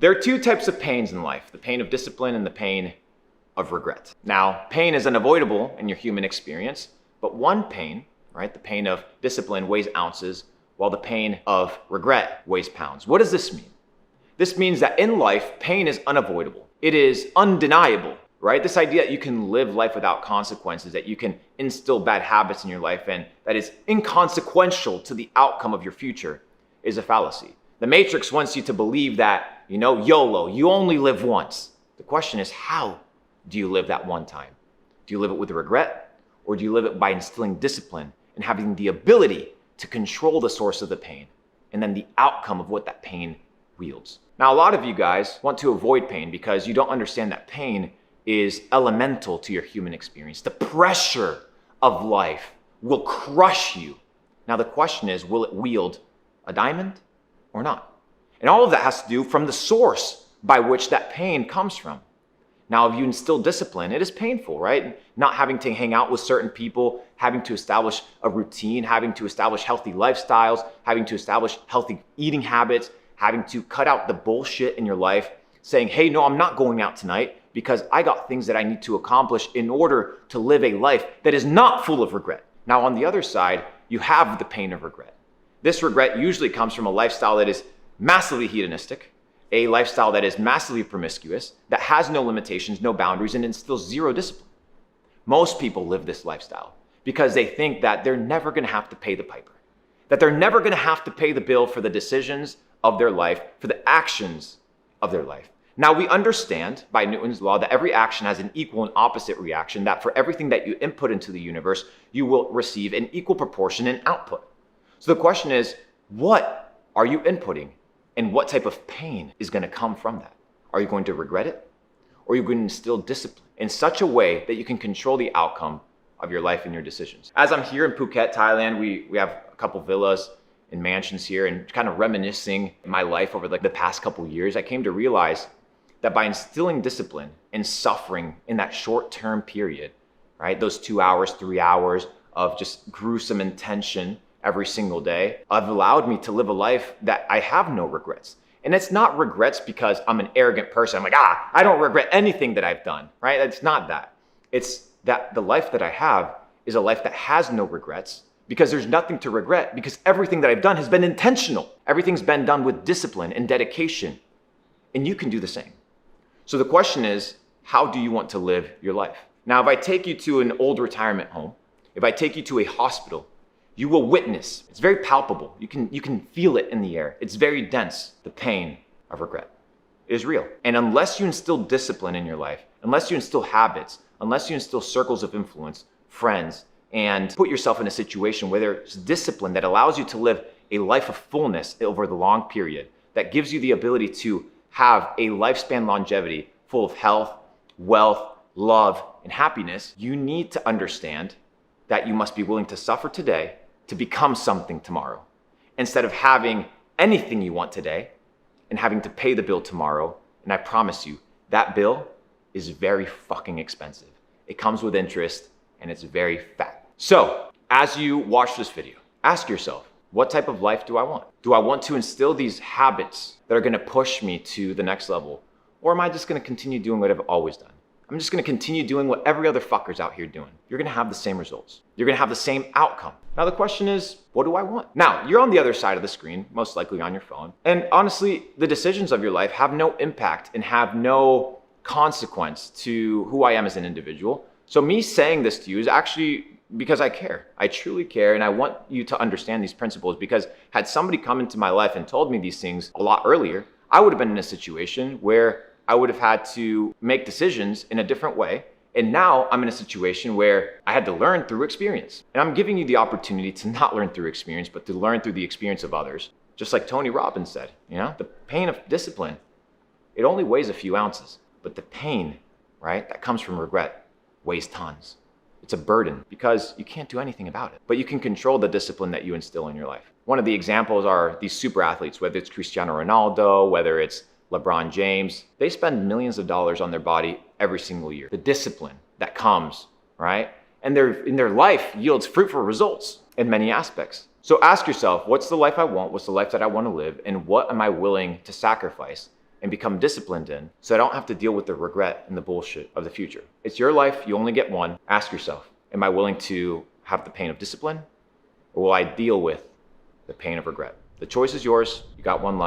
There are two types of pains in life, the pain of discipline and the pain of regret. Now, pain is unavoidable in your human experience, but one pain, right, the pain of discipline weighs ounces, while the pain of regret weighs pounds. What does this mean? This means that in life, pain is unavoidable. It is undeniable, right? This idea that you can live life without consequences, that you can instill bad habits in your life, and that is inconsequential to the outcome of your future is a fallacy. The Matrix wants you to believe that, YOLO, you only live once. The question is, how do you live that one time? Do you live it with regret, or do you live it by instilling discipline and having the ability to control the source of the pain and then the outcome of what that pain wields? Now, a lot of you guys want to avoid pain because you don't understand that pain is elemental to your human experience. The pressure of life will crush you. Now, the question is, will it wield a diamond or not? And all of that has to do from the source by which that pain comes from. Now, if you instill discipline, it is painful, right? Not having to hang out with certain people, having to establish a routine, having to establish healthy lifestyles, having to establish healthy eating habits, having to cut out the bullshit in your life, saying, hey, no, I'm not going out tonight because I got things that I need to accomplish in order to live a life that is not full of regret. Now, on the other side, you have the pain of regret. This regret usually comes from a lifestyle that is massively hedonistic, a lifestyle that is massively promiscuous, that has no limitations, no boundaries, and instills zero discipline. Most people live this lifestyle because they think that they're never going to have to pay the piper, that they're never going to have to pay the bill for the decisions of their life, for the actions of their life. Now, we understand by Newton's law that every action has an equal and opposite reaction, that for everything that you input into the universe, you will receive an equal proportion in output. So the question is, what are you inputting? And what type of pain is going to come from that? Are you going to regret it? Or are you going to instill discipline in such a way that you can control the outcome of your life and your decisions? As I'm here in Phuket, Thailand, we have a couple villas and mansions here, and kind of reminiscing my life over the past couple years, I came to realize that by instilling discipline and suffering in that short-term period, right, those 2 hours, 3 hours of just gruesome intention every single day, have allowed me to live a life that I have no regrets. And it's not regrets because I'm an arrogant person. I'm like, I don't regret anything that I've done, right? It's not that. It's that the life that I have is a life that has no regrets because there's nothing to regret, because everything that I've done has been intentional. Everything's been done with discipline and dedication. And you can do the same. So the question is, how do you want to live your life? Now, if I take you to an old retirement home, if I take you to a hospital, you will witness, it's very palpable. You can feel it in the air. It's very dense, the pain of regret. It is real. And unless you instill discipline in your life, unless you instill habits, unless you instill circles of influence, friends, and put yourself in a situation where there's discipline that allows you to live a life of fullness over the long period, that gives you the ability to have a lifespan longevity full of health, wealth, love, and happiness, you need to understand that you must be willing to suffer today to become something tomorrow, instead of having anything you want today and having to pay the bill tomorrow. And I promise you, that bill is very fucking expensive. It comes with interest and it's very fat. So as you watch this video, ask yourself, what type of life do I want? Do I want to instill these habits that are gonna push me to the next level? Or am I just gonna continue doing what I've always done? I'm just gonna continue doing what every other fucker's out here doing. You're gonna have the same results. You're gonna have the same outcome. Now the question is, what do I want? Now, you're on the other side of the screen, most likely on your phone. And honestly, the decisions of your life have no impact and have no consequence to who I am as an individual. So me saying this to you is actually because I care. I truly care, and I want you to understand these principles, because had somebody come into my life and told me these things a lot earlier, I would have been in a situation where I would have had to make decisions in a different way. And now I'm in a situation where I had to learn through experience. And I'm giving you the opportunity to not learn through experience, but to learn through the experience of others. Just like Tony Robbins said, the pain of discipline, it only weighs a few ounces, but the pain, right, that comes from regret weighs tons. It's a burden because you can't do anything about it, but you can control the discipline that you instill in your life. One of the examples are these super athletes, whether it's Cristiano Ronaldo, whether it's LeBron James. They spend millions of dollars on their body every single year. The discipline that comes, right? And in their life yields fruitful results in many aspects. So ask yourself, what's the life I want? What's the life that I want to live? And what am I willing to sacrifice and become disciplined in so I don't have to deal with the regret and the bullshit of the future. It's your life, you only get one. Ask yourself, am I willing to have the pain of discipline, or will I deal with the pain of regret? The choice is yours. You got one life.